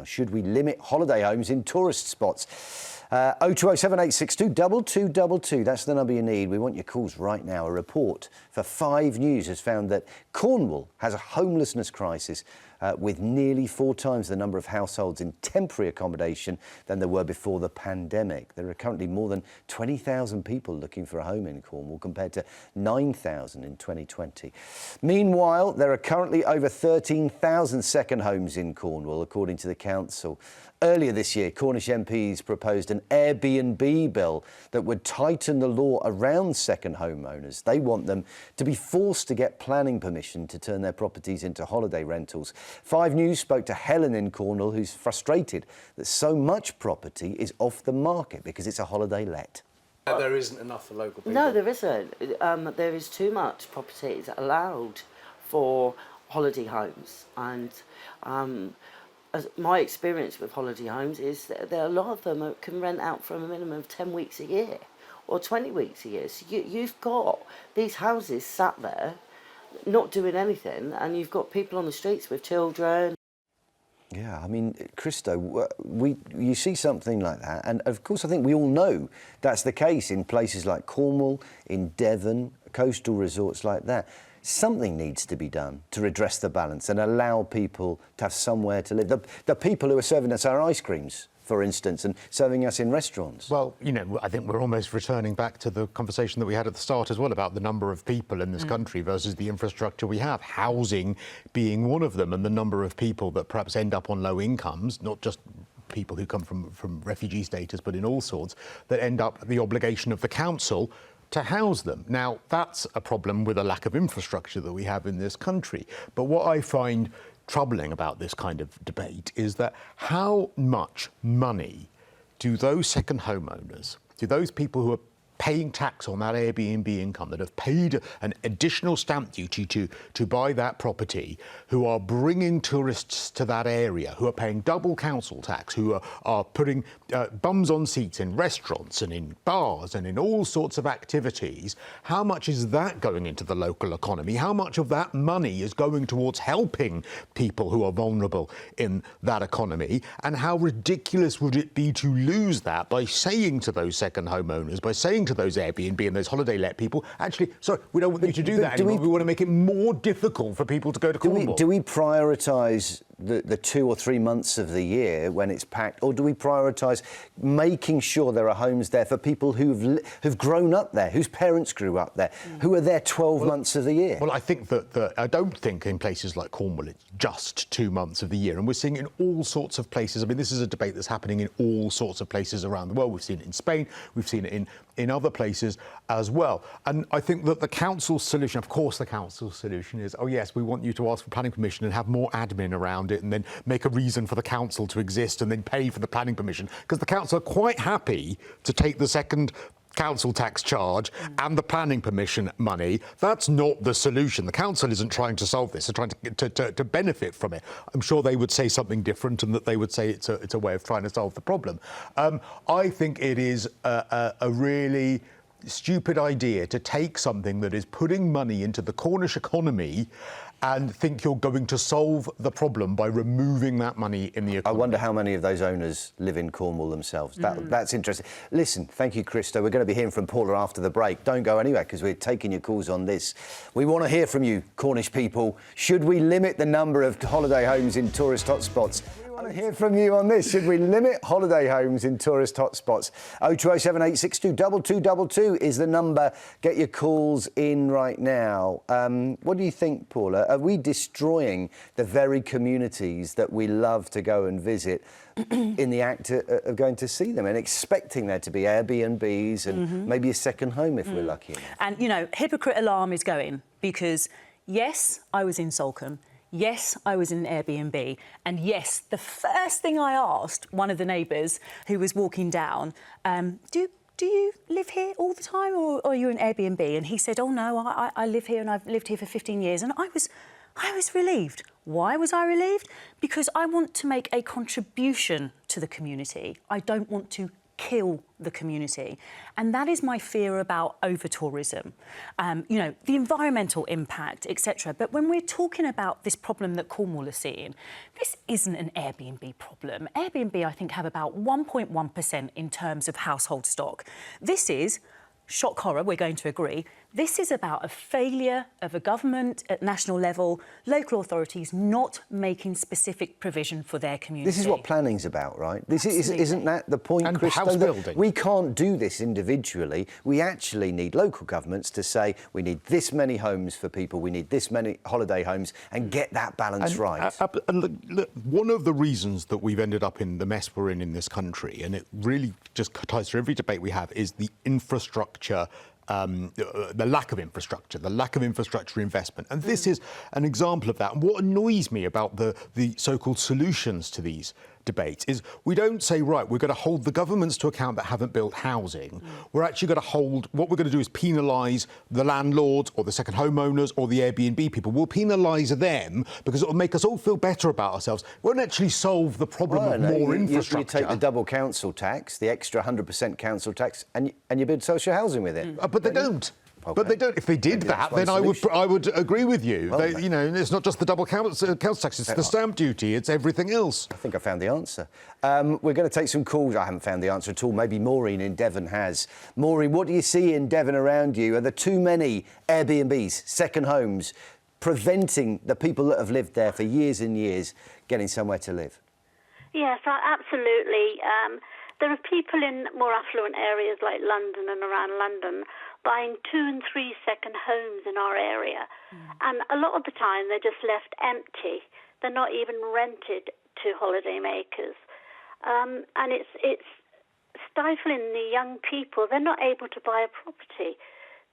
now. Should we limit holiday homes in tourist spots? 0207862 2222. That's the number you need. We want your calls right now. A report for 5 News has found that Cornwall has a homelessness crisis with nearly 4 times the number of households in temporary accommodation than there were before the pandemic. There are currently more than 20,000 people looking for a home in Cornwall compared to 9,000 in 2020. Meanwhile, there are currently over 13,000 second homes in Cornwall, according to the council. Earlier this year, Cornish MPs proposed an AirBnB bill that would tighten the law around second homeowners. They want them to be forced to get planning permission to turn their properties into holiday rentals. 5 News spoke to Helen in Cornwall, who's frustrated that so much property is off the market because it's a holiday let. There isn't enough for local people. No, there isn't. There is too much properties allowed for holiday homes, and my experience with holiday homes is that there are a lot of them can rent out for a minimum of 10 weeks a year or 20 weeks a year. So you've got these houses sat there not doing anything, and you've got people on the streets with children. Yeah, I mean, Cristo, you see something like that, and of course I think we all know that's the case in places like Cornwall, in Devon, coastal resorts like that. Something needs to be done to redress the balance and allow people to have somewhere to live. The people who are serving us our ice creams, for instance, and serving us in restaurants. Well, you know, I think we're almost returning back to the conversation that we had at the start as well about the number of people in this country versus the infrastructure we have, housing being one of them, and the number of people that perhaps end up on low incomes, not just people who come from refugee status, but in all sorts, that end up the obligation of the council to house them. Now, that's a problem with a lack of infrastructure that we have in this country. But what I find troubling about this kind of debate is that how much money do those second homeowners, do those people who are paying tax on that Airbnb income, that have paid an additional stamp duty to buy that property, who are bringing tourists to that area, who are paying double council tax, who are putting bums on seats in restaurants and in bars and in all sorts of activities, how much is that going into the local economy? How much of that money is going towards helping people who are vulnerable in that economy? And how ridiculous would it be to lose that by saying to those second homeowners, by saying to those Airbnb and those holiday let people, actually, sorry, we don't want you to do that anymore. We want to make it more difficult for people to go to Cornwall. Do we prioritise the 2 or 3 months of the year when it's packed, or do we prioritise making sure there are homes there for people who've grown up there, whose parents grew up there, who are there 12 months of the year? Well, I think that I don't think in places like Cornwall it's just 2 months of the year, and we're seeing it in all sorts of places. I mean, this is a debate that's happening in all sorts of places around the world. We've seen it in Spain, we've seen it in other places as well. And I think that the council's solution, of course the council's solution is, oh yes, we want you to ask for planning permission and have more admin around it, and then make a reason for the council to exist, and then pay for the planning permission, because the council are quite happy to take the second council tax charge and the planning permission money. That's not the solution. The council isn't trying to solve this. They're trying to benefit from it. I'm sure they would say something different, and that they would say it's a way of trying to solve the problem. I think it is a really stupid idea to take something that is putting money into the Cornish economy and think you're going to solve the problem by removing that money in the economy. I wonder how many of those owners live in Cornwall themselves. That's interesting. Listen, thank you, Cristo. We're going to be hearing from Paula after the break. Don't go anywhere, because we're taking your calls on this. We want to hear from you, Cornish people. Should we limit the number of holiday homes in tourist hotspots? We want to hear from you on this. Should we limit holiday homes in tourist hotspots? 0207862 2222 is the number. Get your calls in right now. What do you think, Paula? Are we destroying the very communities that we love to go and visit in the act of going to see them and expecting there to be Airbnbs and maybe a second home if we're lucky enough? And, you know, hypocrite alarm is going, because, yes, I was in Salcombe. Yes, I was in an Airbnb. And yes, the first thing I asked one of the neighbours who was walking down, do you live here all the time, or are you an Airbnb? And he said, oh, no, I live here, and I've lived here for 15 years. And I was relieved. Why was I relieved? Because I want to make a contribution to the community. I don't want to kill the community. And that is my fear about over-tourism, you know, the environmental impact, etc. But when we're talking about this problem that Cornwall is seeing, this isn't an Airbnb problem. Airbnb, I think, have about 1.1% in terms of household stock. This is, shock horror, we're going to agree, this is about a failure of a government at national level, local authorities not making specific provision for their community. This is what planning's about, right? Isn't that the point, And Cristo? house That building. we can't do this individually. We actually need local governments to say we need this many homes for people, we need this many holiday homes, and get that balance right. And look, one of the reasons that we've ended up in the mess we're in this country, and it really just ties to every debate we have, is the infrastructure. The lack of infrastructure investment. And this is an example of that. And what annoys me about the so-called solutions to these debates is we don't say, right, we're going to hold the governments to account that haven't built housing. We're actually going to what we're going to do is penalise the landlords or the second homeowners or the Airbnb people. We'll penalise them because it will make us all feel better about ourselves. It won't actually solve the problem of more infrastructure. You take the double council tax, the extra 100% council tax, and you build social housing with it. But they don't. Okay. But they don't. If they did Maybe that, that's then one solution. I would agree with you. Well, You know, it's not just the double council tax; it's the stamp duty. It's everything else. I think I found the answer. We're going to take some calls. I haven't found the answer at all. Maybe Maureen in Devon has. Maureen, what do you see in Devon around you? Are there too many Airbnbs, second homes, preventing the people that have lived there for years and years getting somewhere to live? Yes, absolutely. There are people in more affluent areas like London and around London buying 2 and 3 second homes in our area. And a lot of the time they're just left empty. They're not even rented to holidaymakers. And it's stifling the young people. They're not able to buy a property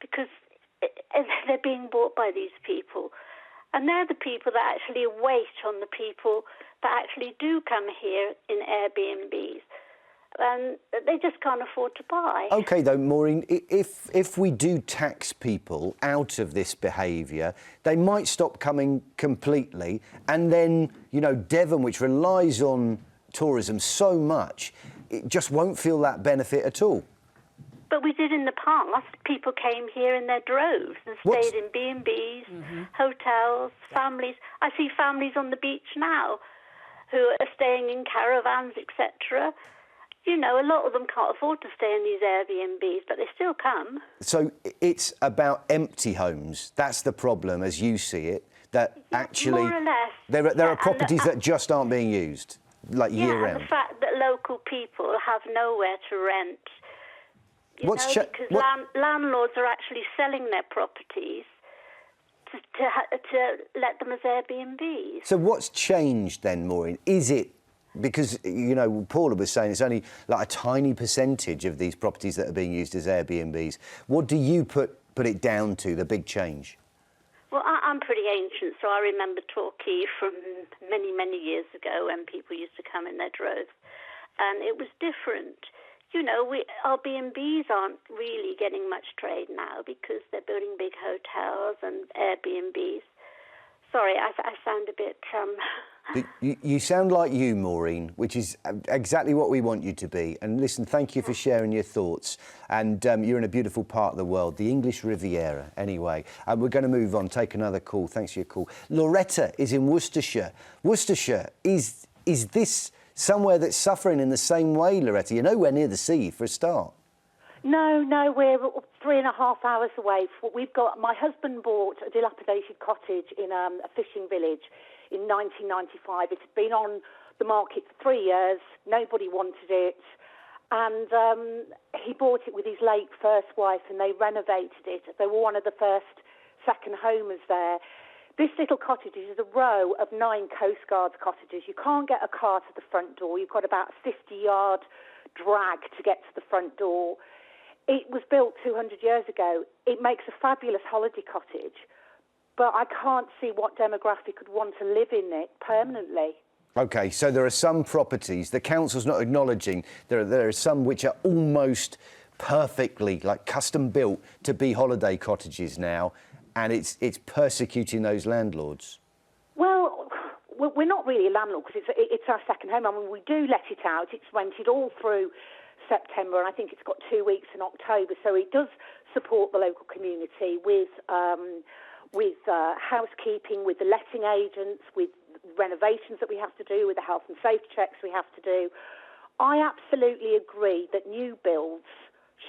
because they're being bought by these people. And they're the people that actually wait on the people that actually do come here in Airbnbs. And they just can't afford to buy. OK, though, Maureen, if we do tax people out of this behaviour, they might stop coming completely. And then, you know, Devon, which relies on tourism so much, it just won't feel that benefit at all. But we did in the past. People came here in their droves and stayed in B&Bs, hotels, families. I see families on the beach now who are staying in caravans, etc. You know, a lot of them can't afford to stay in these Airbnbs, but they still come. So it's about empty homes. That's the problem, as you see it, that actually more or less. there are properties that just aren't being used, like year-round. And the fact that local people have nowhere to rent. Because landlords are actually selling their properties to let them as Airbnbs. So what's changed then, Maureen? Is it because, you know, Paula was saying it's only like a tiny percentage of these properties that are being used as Airbnbs. What do you put it down to, the big change? Well, I'm pretty ancient, so I remember Torquay from many, many years ago when people used to come in their droves, and it was different. You know, our B&Bs aren't really getting much trade now because they're building big hotels and Airbnbs. Sorry, I sound a bit... You sound like you, Maureen, which is exactly what we want you to be. And listen, thank you for sharing your thoughts. And you're in a beautiful part of the world, the English Riviera, anyway. And we're going to move on, take another call. Thanks for your call. Loretta is in Worcestershire. Worcestershire, is this somewhere that's suffering in the same way, Loretta? You're nowhere near the sea, for a start. No, we're 3.5 hours away. My husband bought a dilapidated cottage in a fishing village in 1995. It had been on the market for 3 years. Nobody wanted it. And he bought it with his late first wife, and they renovated it. They were one of the first second homers there. This little cottage is a row of 9 Coast Guards cottages. You can't get a car to the front door. You've got about a 50-yard drag to get to the front door. It was built 200 years ago. It makes a fabulous holiday cottage, but I can't see what demographic would want to live in it permanently. OK, so there are some properties, the council's not acknowledging, there are some which are almost perfectly, like, custom built to be holiday cottages now, and it's persecuting those landlords. Well, we're not really a landlord because it's our second home. I mean, we do let it out. It's rented all through September, and I think it's got 2 weeks in October. So it does support the local community with housekeeping, with the letting agents, with renovations that we have to do, with the health and safety checks we have to do. I absolutely agree that new builds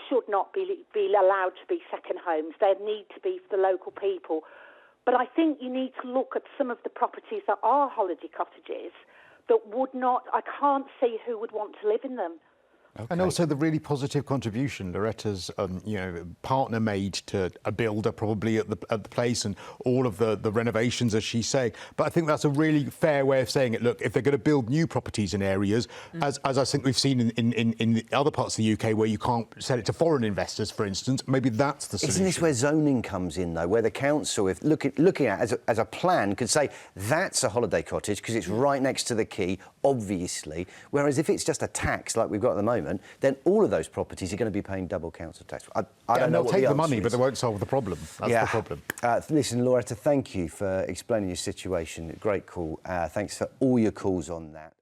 should not be allowed to be second homes. They need to be for the local people. But I think you need to look at some of the properties that are holiday cottages that would not, I can't see who would want to live in them. Okay. And also the really positive contribution Loretta's, partner made to a builder probably at the place, and all of the renovations, as she's saying. But I think that's a really fair way of saying it. Look, if they're going to build new properties in areas, as I think we've seen in the other parts of the UK where you can't sell it to foreign investors, for instance, maybe that's the solution. Isn't this where zoning comes in, though, where the council, if looking at it as a plan, could say that's a holiday cottage because it's right next to the quay, obviously, whereas if it's just a tax like we've got at the moment, then all of those properties are going to be paying double council tax. I don't know what they'll take the money, is. but they won't solve the problem. That's the problem. Listen, Loretta, thank you for explaining your situation. Great call. Thanks for all your calls on that.